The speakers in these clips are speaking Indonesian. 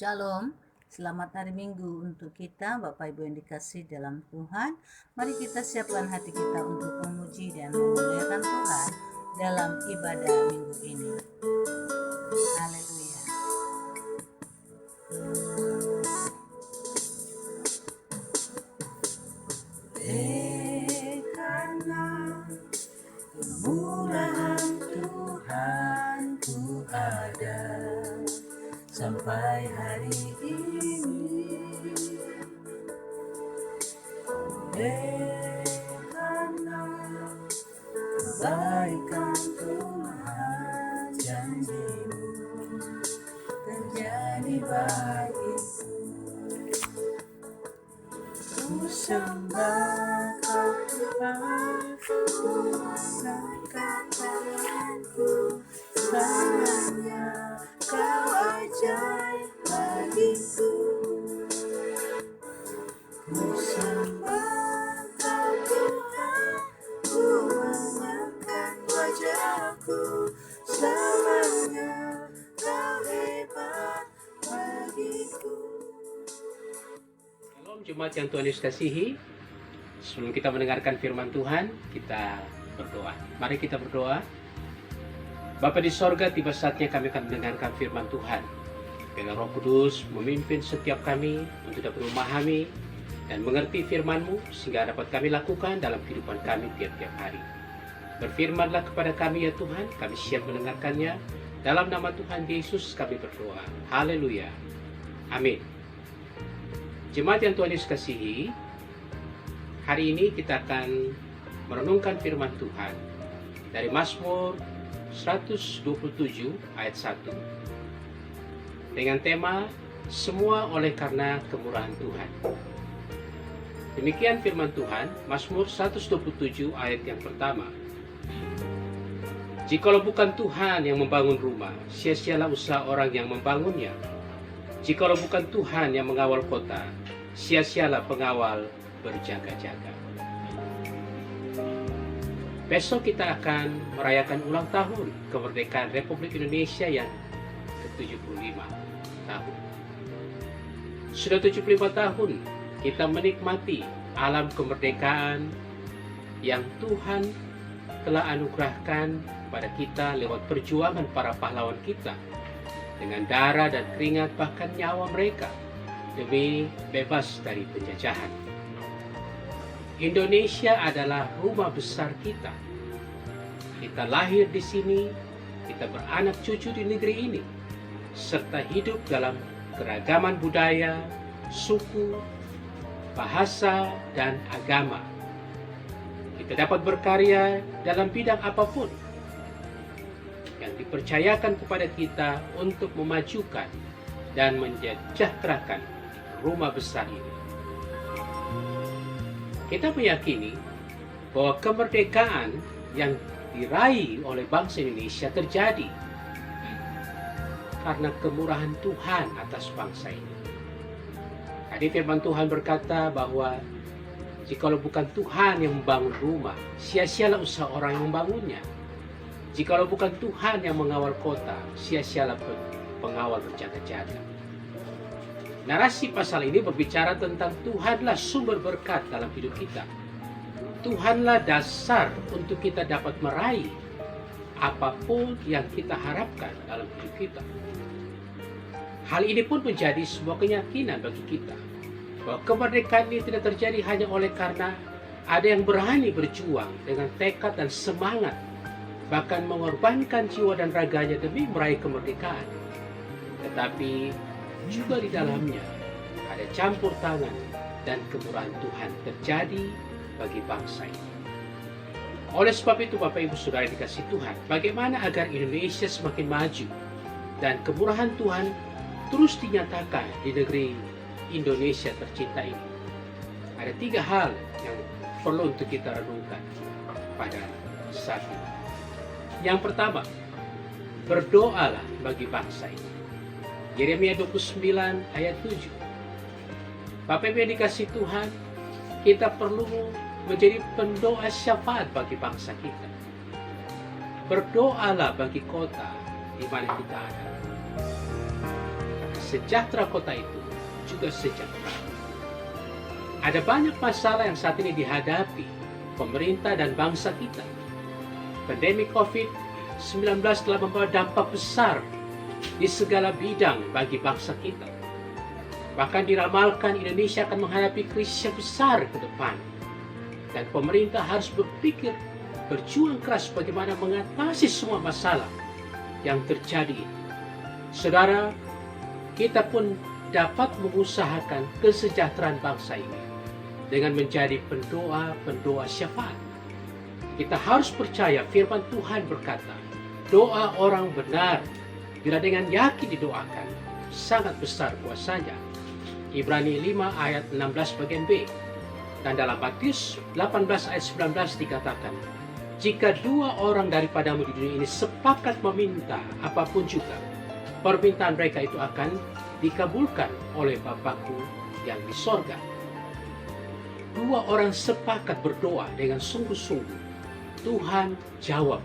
Shalom, selamat hari Minggu untuk kita Bapak Ibu yang dikasih dalam Tuhan. Mari kita siapkan hati kita untuk memuji dan memuliakan Tuhan dalam ibadah minggu ini. Haleluya. Karena kemurahan Tuhan ku ada sampai hari ini, karena kebaikan Tuhan janji-Mu terjadi bagiku. Ku sembah Kau Tuhan, ku mengangkat tanganku, selamanya Kau ajaib bagiku. Ku sembah Kau Tuhan, ku mengangkat wajahku, selamanya Kau hebat bagiku. Shalom Jemaat yang Tuhan Yesus kasihi. Sebelum kita mendengarkan firman Tuhan, kita berdoa. Mari kita berdoa. Bapa di sorga, tiba saatnya kami akan mendengarkan firman Tuhan. Biarlah Roh Kudus memimpin setiap kami untuk dapat memahami dan mengerti firman-Mu sehingga dapat kami lakukan dalam kehidupan kami tiap-tiap hari. Berfirmanlah kepada kami ya Tuhan, kami siap mendengarkannya. Dalam nama Tuhan Yesus kami berdoa. Haleluya. Amin. Jemaat yang Tuhan Yesus kasihi, hari ini kita akan merenungkan firman Tuhan dari Mazmur 127 ayat 1 dengan tema semua oleh karena kemurahan Tuhan. Demikian firman Tuhan, Mazmur 127 ayat yang pertama. Jikalau bukan Tuhan yang membangun rumah, sia-sialah usaha orang yang membangunnya. Jikalau bukan Tuhan yang mengawal kota, sia-sialah pengawal berjaga-jaga. Besok kita akan merayakan ulang tahun kemerdekaan Republik Indonesia yang ke-75 tahun. Sudah 75 tahun kita menikmati alam kemerdekaan yang Tuhan telah anugerahkan kepada kita lewat perjuangan para pahlawan kita dengan darah dan keringat bahkan nyawa mereka demi bebas dari penjajahan. Indonesia adalah rumah besar kita. Kita lahir di sini, kita beranak cucu di negeri ini, serta hidup dalam keragaman budaya, suku, bahasa, dan agama. Kita dapat berkarya dalam bidang apapun yang dipercayakan kepada kita untuk memajukan dan mensejahterakan rumah besar ini. Kita meyakini bahwa kemerdekaan yang diraih oleh bangsa Indonesia terjadi karena kemurahan Tuhan atas bangsa ini. Tadi firman Tuhan berkata bahwa jikalau bukan Tuhan yang membangun rumah, sia-sialah usaha orang yang membangunnya. Jikalau bukan Tuhan yang mengawal kota, sia-sialah pengawal berjaga-jaga. Narasi pasal ini berbicara tentang Tuhanlah sumber berkat dalam hidup kita. Tuhanlah dasar untuk kita dapat meraih apapun yang kita harapkan dalam hidup kita. Hal ini pun menjadi sebuah keyakinan bagi kita bahwa kemerdekaan ini tidak terjadi hanya oleh karena ada yang berani berjuang dengan tekad dan semangat, bahkan mengorbankan jiwa dan raganya demi meraih kemerdekaan. Tetapi juga di dalamnya ada campur tangan dan kemurahan Tuhan terjadi bagi bangsa ini. Oleh sebab itu Bapak Ibu Saudara dikasih Tuhan, bagaimana agar Indonesia semakin maju dan kemurahan Tuhan terus dinyatakan di negeri Indonesia tercinta ini. Ada 3 hal yang perlu untuk kita renungkan pada saat ini. Yang pertama, berdoalah bagi bangsa ini. Yeremia 29 ayat 7. Bapak Ibu yang dikasih Tuhan, kita perlu menjadi pendoa syafaat bagi bangsa kita. Berdoalah bagi kota di mana kita ada. sejahtera kota itu juga sejahtera. Ada banyak masalah yang saat ini dihadapi pemerintah dan bangsa kita. Pandemi COVID-19 telah membawa dampak besar di segala bidang bagi bangsa kita. Bahkan diramalkan Indonesia akan menghadapi krisis yang besar ke depan. Dan pemerintah harus berjuang keras bagaimana mengatasi semua masalah yang terjadi. Saudara, kita pun dapat mengusahakan kesejahteraan bangsa ini dengan menjadi pendoa syafaat. Kita harus percaya firman Tuhan berkata, doa orang benar bila dengan yakin didoakan sangat besar kuasanya. Ibrani 5 ayat 16 bagian B. Dan dalam Matius 18 ayat 19 dikatakan, jika dua orang daripadamu di dunia ini sepakat meminta apapun juga, permintaan mereka itu akan dikabulkan oleh Bapakku yang di sorga. Dua orang sepakat berdoa dengan sungguh-sungguh, Tuhan jawab.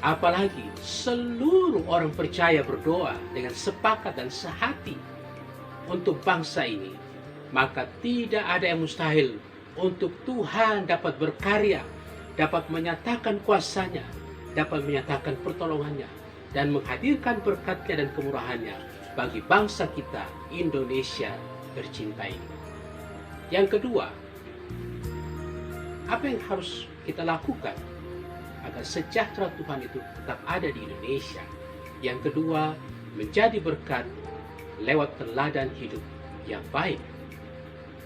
Apalagi seluruh orang percaya berdoa dengan sepakat dan sehati untuk bangsa ini, maka tidak ada yang mustahil untuk Tuhan dapat berkarya, dapat menyatakan kuasanya, dapat menyatakan pertolongannya, dan menghadirkan berkatnya dan kemurahannya bagi bangsa kita, Indonesia tercinta ini. Yang kedua, apa yang harus kita lakukan agar sejahtera Tuhan itu tetap ada di Indonesia? Yang kedua, menjadi berkat lewat teladan hidup yang baik.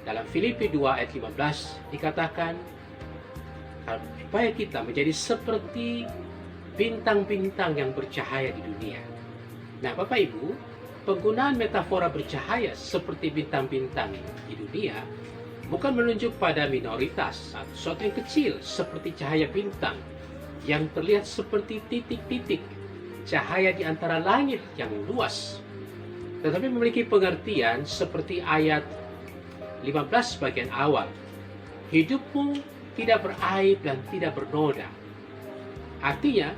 Dalam Filipi 2 ayat 15 dikatakan, supaya kita menjadi seperti bintang-bintang yang bercahaya di dunia. Nah, Bapak Ibu, penggunaan metafora bercahaya seperti bintang-bintang di dunia bukan menunjuk pada minoritas atau sesuatu yang kecil seperti cahaya bintang yang terlihat seperti titik-titik cahaya di antara langit yang luas, tetapi memiliki pengertian seperti ayat 15 bagian awal. Hidupmu tidak beraib dan tidak bernoda. Artinya,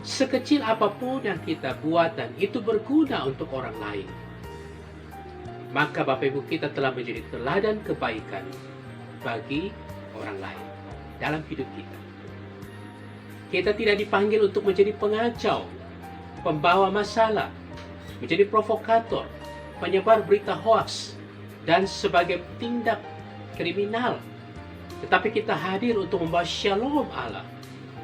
sekecil apapun yang kita buat dan itu berguna untuk orang lain, maka Bapak Ibu kita telah menjadi teladan kebaikan bagi orang lain dalam hidup kita. Kita tidak dipanggil untuk menjadi pengacau, pembawa masalah, menjadi provokator, penyebar berita hoaks, dan sebagai tindak kriminal. Tetapi kita hadir untuk membawa shalom Allah,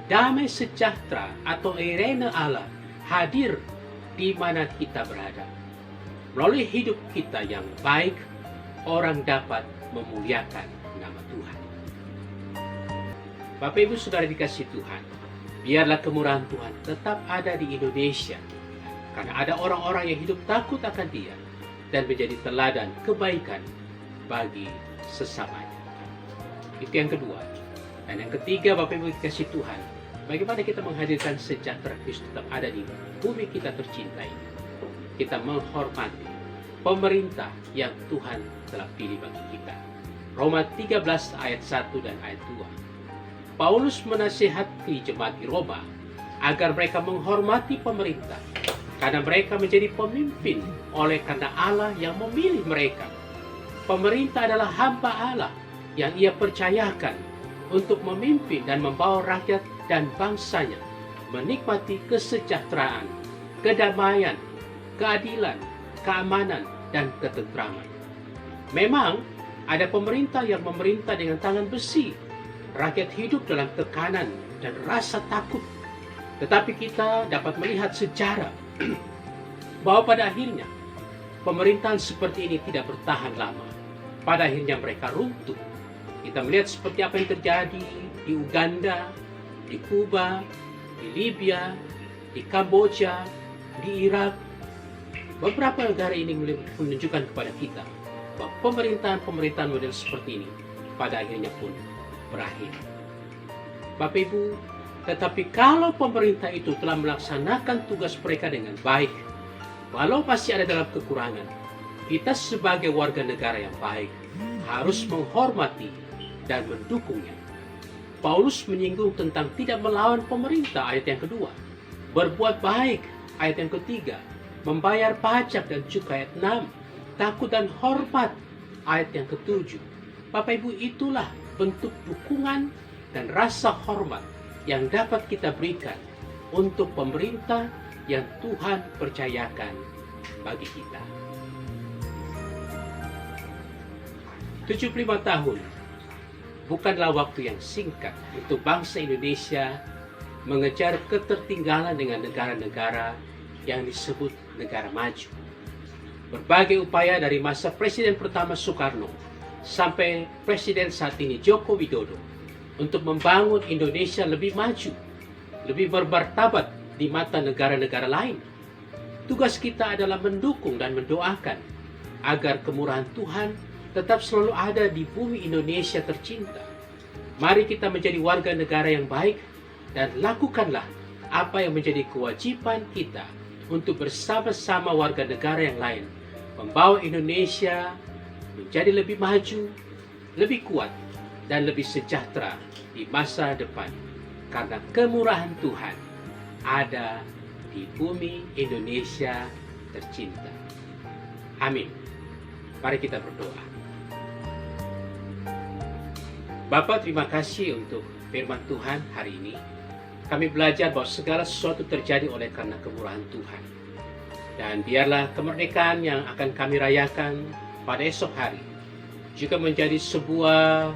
damai sejahtera atau irene Allah hadir di mana kita berada. Melalui hidup kita yang baik, orang dapat memuliakan nama Tuhan. Bapak Ibu Saudara dikasihi Tuhan, biarlah kemurahan Tuhan tetap ada di Indonesia, karena ada orang-orang yang hidup takut akan Dia dan menjadi teladan kebaikan bagi sesamanya. Itu yang kedua. Dan yang ketiga, Bapak Ibu dikasihi Tuhan, bagaimana kita menghadirkan sejahtera Kristus tetap ada di bumi kita tercinta ini. Kita menghormati pemerintah yang Tuhan telah pilih bagi kita. Roma 13 ayat 1 dan ayat 2. Paulus menasihati jemaat di Roma agar mereka menghormati pemerintah, karena mereka menjadi pemimpin oleh karena Allah yang memilih mereka. Pemerintah adalah hamba Allah yang Ia percayakan untuk memimpin dan membawa rakyat dan bangsanya menikmati kesejahteraan, kedamaian, keadilan, keamanan, dan ketentraman. Memang ada pemerintah yang memerintah dengan tangan besi. Rakyat hidup dalam tekanan dan rasa takut. Tetapi kita dapat melihat sejarah bahwa pada akhirnya pemerintahan seperti ini tidak bertahan lama. Pada akhirnya mereka runtuh. Kita melihat seperti apa yang terjadi di Uganda, di Kuba, di Libya, di Kamboja, di Irak. Beberapa negara ini menunjukkan kepada kita bahwa pemerintahan model seperti ini pada akhirnya pun berakhir. Bapak Ibu, tetapi kalau pemerintah itu telah melaksanakan tugas mereka dengan baik, walau masih ada dalam kekurangan, kita sebagai warga negara yang baik harus menghormati dan mendukungnya. Paulus menyinggung tentang tidak melawan pemerintah, ayat yang kedua. Berbuat baik, ayat yang ketiga. membayar pajak dan cukai ayat 6, takut dan hormat ayat yang ke-7. Bapak Ibu, itulah bentuk dukungan dan rasa hormat yang dapat kita berikan untuk pemerintah yang Tuhan percayakan bagi kita. 75 tahun bukanlah waktu yang singkat untuk bangsa Indonesia mengejar ketertinggalan dengan negara-negara yang disebut negara maju. Berbagai upaya dari masa Presiden pertama Soekarno sampai Presiden saat ini Joko Widodo untuk membangun Indonesia lebih maju, lebih bermartabat di mata negara-negara lain. Tugas kita adalah mendukung dan mendoakan agar kemurahan Tuhan tetap selalu ada di bumi Indonesia tercinta. Mari kita menjadi warga negara yang baik dan lakukanlah apa yang menjadi kewajiban kita untuk bersama-sama warga negara yang lain membawa Indonesia menjadi lebih maju, lebih kuat, dan lebih sejahtera di masa depan. Karena kemurahan Tuhan ada di bumi Indonesia tercinta. Amin. Mari kita berdoa. Bapa, terima kasih untuk firman Tuhan hari ini. Kami belajar bahwa segala sesuatu terjadi oleh karena kemurahan Tuhan. Dan biarlah kemerdekaan yang akan kami rayakan pada esok hari juga menjadi sebuah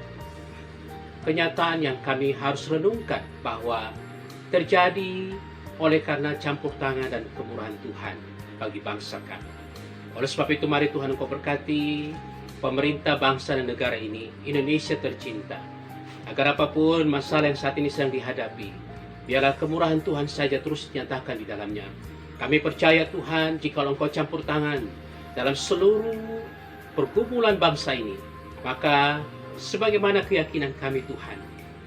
kenyataan yang kami harus renungkan bahwa terjadi oleh karena campur tangan dan kemurahan Tuhan bagi bangsa kami. Oleh sebab itu mari Tuhan Engkau berkati pemerintah bangsa dan negara ini, Indonesia tercinta. Agar apapun masalah yang saat ini sedang dihadapi, biarlah kemurahan Tuhan saja terus dinyatakan di dalamnya. Kami percaya Tuhan, jika Engkau campur tangan dalam seluruh pergumulan bangsa ini, maka sebagaimana keyakinan kami Tuhan,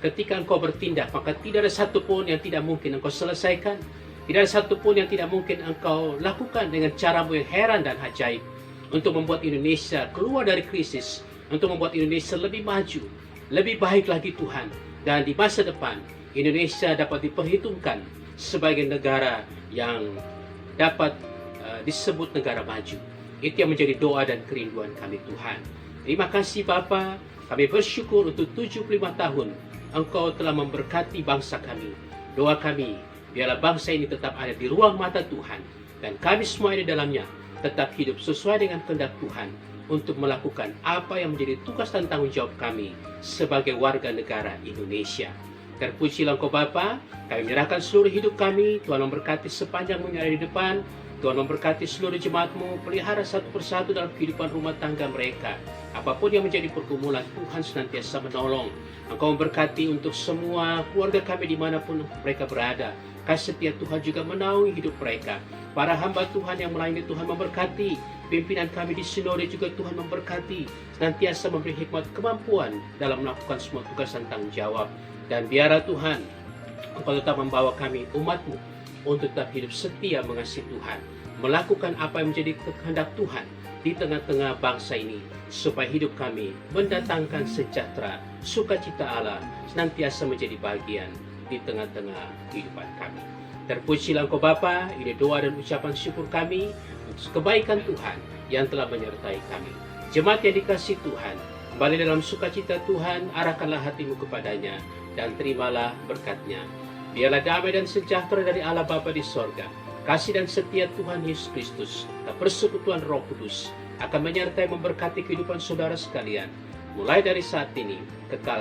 ketika Engkau bertindak, maka tidak ada satupun yang tidak mungkin Engkau selesaikan. Tidak ada satupun yang tidak mungkin Engkau lakukan dengan caramu yang heran dan ajaib, untuk membuat Indonesia keluar dari krisis, untuk membuat Indonesia lebih maju, lebih baik lagi Tuhan. Dan di masa depan, Indonesia dapat diperhitungkan sebagai negara yang dapat disebut negara maju. Itu yang menjadi doa dan kerinduan kami Tuhan. Terima kasih Bapa, kami bersyukur untuk 75 tahun Engkau telah memberkati bangsa kami. Doa kami, biarlah bangsa ini tetap ada di ruang mata Tuhan, dan kami semua di dalamnya tetap hidup sesuai dengan kehendak Tuhan untuk melakukan apa yang menjadi tugas dan tanggung jawab kami sebagai warga negara Indonesia. Terpujilah Engkau Bapa, kami menyerahkan seluruh hidup kami. Tuhan memberkati sepanjang menyerah di depan. Tuhan memberkati seluruh jemaat-Mu, pelihara satu persatu dalam kehidupan rumah tangga mereka. Apapun yang menjadi pergumulan, Tuhan senantiasa menolong. Engkau memberkati untuk semua keluarga kami dimanapun mereka berada. Kasih setia Tuhan juga menaungi hidup mereka. Para hamba Tuhan yang melayani Tuhan memberkati. Pimpinan kami di sinode juga Tuhan memberkati. Senantiasa memberi hikmat kemampuan dalam melakukan semua tugas dan tanggung jawab. Dan biarlah Tuhan, Engkau tetap membawa kami, umat-Mu, untuk tetap hidup setia mengasihi Tuhan. Melakukan apa yang menjadi kehendak Tuhan di tengah-tengah bangsa ini. Supaya hidup kami mendatangkan sejahtera, sukacita Allah senantiasa menjadi bagian di tengah-tengah kehidupan kami. Terpujilah Engkau Bapa, ini doa dan ucapan syukur kami untuk kebaikan Tuhan yang telah menyertai kami. Jemaat yang dikasihi Tuhan, kembali dalam sukacita Tuhan, arahkanlah hatimu kepadanya dan terimalah berkat-Nya. Biarlah damai dan sejahtera dari Allah Bapa di sorga, kasih dan setia Tuhan Yesus Kristus, dan persekutuan Roh Kudus akan menyertai memberkati kehidupan saudara sekalian, mulai dari saat ini kekal